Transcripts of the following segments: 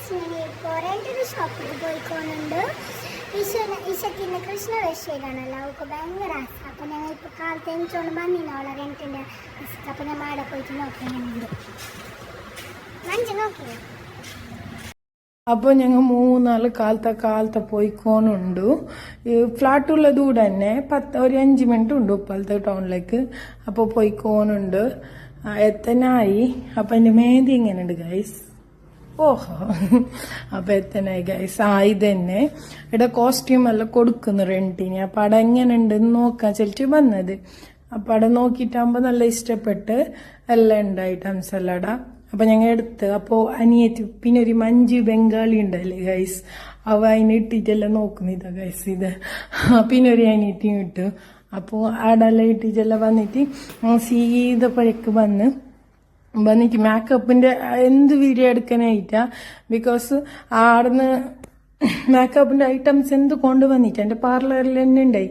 ഫോറിൻ്റെ ഷോപ്പിൽ പോയിക്കൊണ്ടുണ്ട്. ഈശക്കിന്ന് കൃഷ്ണവേശ്വരാണല്ലോ, അവൾക്ക് ഭയങ്കര ആശ. അപ്പം ഞങ്ങൾ ഇപ്പോൾ കാലത്ത് എനിച്ചോണ്ട് വന്നിനോളെ റെൻറ്റിൻ്റെ. അപ്പം ഞാൻ അവിടെ പോയിട്ട് നോക്കിയുണ്ട്. മഞ്ച് നോക്കിയോ? അപ്പോൾ ഞങ്ങൾ 3-4 കാലത്തെ പോയിക്കോണുണ്ട്. ഫ്ലാറ്റുള്ള ദൂരം തന്നെ ഒരു 5 മിനിറ്റ് ഉണ്ട് ഉപ്പളത്തെ ടൗണിലേക്ക്. അപ്പോൾ പോയിക്കോണുണ്ട്. എത്തനായി. അപ്പം എൻ്റെ മേതി എങ്ങനെയുണ്ട് ഗൈസ്? ഓഹോ, അപ്പം എത്തനായി ഗൈസ്. ഇത് തന്നെ ഇവിടെ കോസ്റ്റ്യൂം എല്ലാം കൊടുക്കുന്നു റെന്റിന്. അപ്പം അവിടെ എങ്ങനെയുണ്ടെന്ന് നോക്കാൻ ചെലിട്ട് വന്നത്. അപ്പം അവിടെ നോക്കിയിട്ടാകുമ്പോൾ നല്ല ഇഷ്ടപ്പെട്ട് എല്ലാം ഉണ്ട് ഐറ്റംസ് എല്ലാം അവിടെ. അപ്പം ഞങ്ങൾ എടുത്ത്. അപ്പോൾ അനിയത്തി പിന്നെ ഒരു മഞ്ജു ബംഗാളി ഉണ്ടല്ലേ ഗൈസ്, അവ അതിനെ ഇട്ടിട്ടെല്ലാം നോക്കുന്നിതാ ഗൈസ്. ഇത് പിന്നെ ഒരു അനിയത്തിയും ഇട്ടു. അപ്പോൾ ആടെല്ലാം ഇട്ടിട്ടെല്ലാം വന്നിട്ട് സീതപ്പഴക്ക് വന്നിട്ട് മേക്കപ്പിന്റെ എന്ത് വീഡിയോ എടുക്കാനായിട്ടാ. ബിക്കോസ് ആടുന്ന് മേക്കപ്പിന്റെ ഐറ്റംസ് എന്ത് കൊണ്ടുവന്നിട്ട് എൻ്റെ പാർലറിൽ തന്നെ ഉണ്ടായി.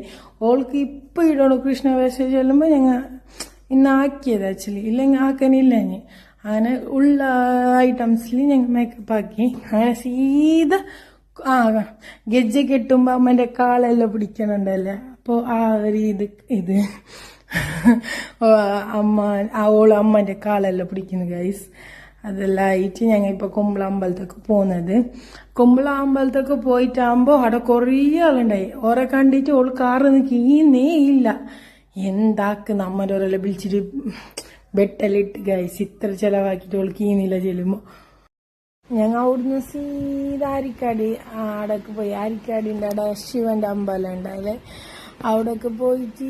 ഓൾക്ക് ഇപ്പൊ ഇടണോ കൃഷ്ണവേശ ചെല്ലുമ്പോൾ ഞങ്ങൾ ഇന്ന് ആക്കിയത് ആക്ച്വലി, ഇല്ലെങ്കിൽ ആക്കാനില്ല. ഞാൻ അങ്ങനെ ഉള്ള ഐറ്റംസിൽ ഞങ്ങൾ മേക്കപ്പ് ആക്കി. അങ്ങനെ സീത ഗജ്ജ കെട്ടുമ്പോ അമ്മന്റെ കാലെല്ലാം പിടിക്കണുണ്ടല്ലേ. അപ്പോൾ ആ ഒരു ഇത് അമ്മന്റെ കാലെല്ലാം പിടിക്കുന്നു ഗൈസ്. അതെല്ലാം ആയിട്ട് ഞങ്ങൾ ഇപ്പൊ കുമ്പള അമ്പലത്തേക്ക് പോകുന്നത്. കുമ്പള അമ്പലത്തേക്ക് പോയിട്ടാകുമ്പോ അവിടെ കുറേ ആളുണ്ടായി. ഓരെ കണ്ടിട്ട് ഓള് കാറ് നിൽക്കുന്നേ ഇല്ല. എന്താക്ക് നമ്മരോരെല്ലാം വിളിച്ചിട്ട് ബെട്ടെല്ലിട്ട് ഗൈസ്. ഇത്ര ചെലവാക്കിയിട്ട് ഓൾക്ക് കീന്നില്ല ചെല്ലുമ്പോ. ഞങ്ങൾ അവിടുന്ന് സീതാ ആരിക്കാടി അവിടേക്ക് പോയി. ആരിക്കാടിൻ്റെ അവിടെ ശിവന്റെ അമ്പലം ഉണ്ടായില്ലേ, അവിടേക്ക് പോയിട്ട്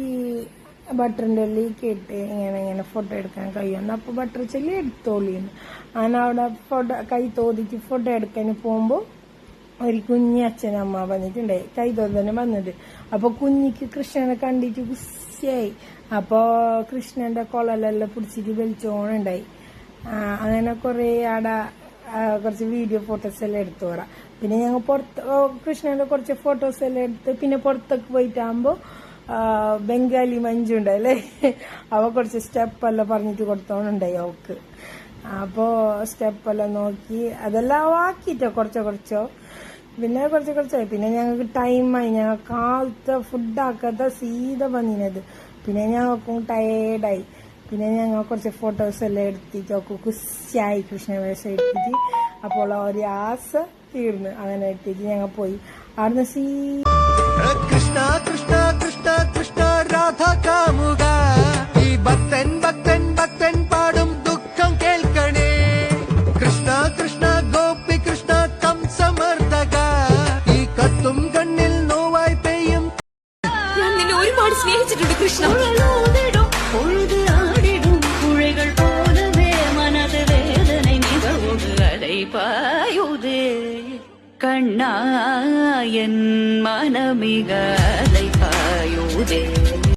ബട്ടറിൻ്റെ ഉള്ളിൽ കേട്ട് ഇങ്ങനെ ഫോട്ടോ എടുക്കാൻ കഴിയുന്നു. അപ്പോൾ ബട്ടർ ചെല്ലി എടുത്തോളിന്ന്. അങ്ങനെ അവിടെ കൈ തോതിച്ച് ഫോട്ടോ എടുക്കാൻ പോകുമ്പോൾ ഒരു കുഞ്ഞി അച്ഛനമ്മ വന്നിട്ടുണ്ടായി. കൈ തോന്നന്നെ വന്നത്. അപ്പോൾ കുഞ്ഞിക്ക് കൃഷ്ണനെ കണ്ടിട്ട് കുശിയായി. അപ്പോൾ കൃഷ്ണന്റെ കൊളലെല്ലാം പിടിച്ചിട്ട് വലിച്ചോണുണ്ടായി. അങ്ങനെ കുറേ അവിടെ കുറച്ച് വീഡിയോ ഫോട്ടോസ് എല്ലാം എടുത്തു വരാം. പിന്നെ ഞങ്ങൾ കൃഷ്ണന്റെ കുറച്ച് ഫോട്ടോസ് എല്ലാം എടുത്ത് പിന്നെ പുറത്തേക്ക് പോയിട്ടാകുമ്പോൾ ബംഗാളി മഞ്ജു ഉണ്ടായില്ലേ, അവ കുറച്ച് സ്റ്റെപ്പെല്ലാം പറഞ്ഞിട്ട് കൊടുത്തോണ്ടുണ്ടായി അവക്ക്. അപ്പോൾ സ്റ്റെപ്പെല്ലാം നോക്കി അതെല്ലാം ആക്കിയിട്ടോ കുറച്ചോ. പിന്നെ കുറച്ചായി. പിന്നെ ഞങ്ങൾക്ക് ടൈമായി. ഞങ്ങൾ കാലത്തെ ഫുഡാക്കാത്ത സീത വന്നിനത്. പിന്നെ ഞങ്ങൾക്കും ടയേർഡായി. പിന്നെ ഞങ്ങൾ കുറച്ച് ഫോട്ടോസ് എല്ലാം എടുത്തിട്ട് ഒക്കെ കുശായി കൃഷ്ണവേഷം എടുത്തിട്ട്. അപ്പോൾ ഒരു ആസ തീർന്നു. അങ്ങനെ ഇട്ടിട്ട് ഞങ്ങൾ പോയി. അവിടുന്ന് കൃഷ്ണ കൃഷ്ണ കൃഷ്ണ കൃഷ്ണ രാധ കാമുക ഈ ഭക്തൻ ഭക്തൻ ഭക്തൻ പാടും ദുഃഖം കേൾക്കണേ. കൃഷ്ണ കൃഷ്ണ ഗോപി കൃഷ്ണ കംസമർദ്ദക ഈ കത്തും കണ്ണിൽ നോവായി പെയ്യും. ഞാൻ നിന്നെ ഒരുപാട് സ്നേഹിച്ചിട്ടുണ്ട് കൃഷ്ണ. കണ്ണായൻ മനമികലൈ പായുതേ.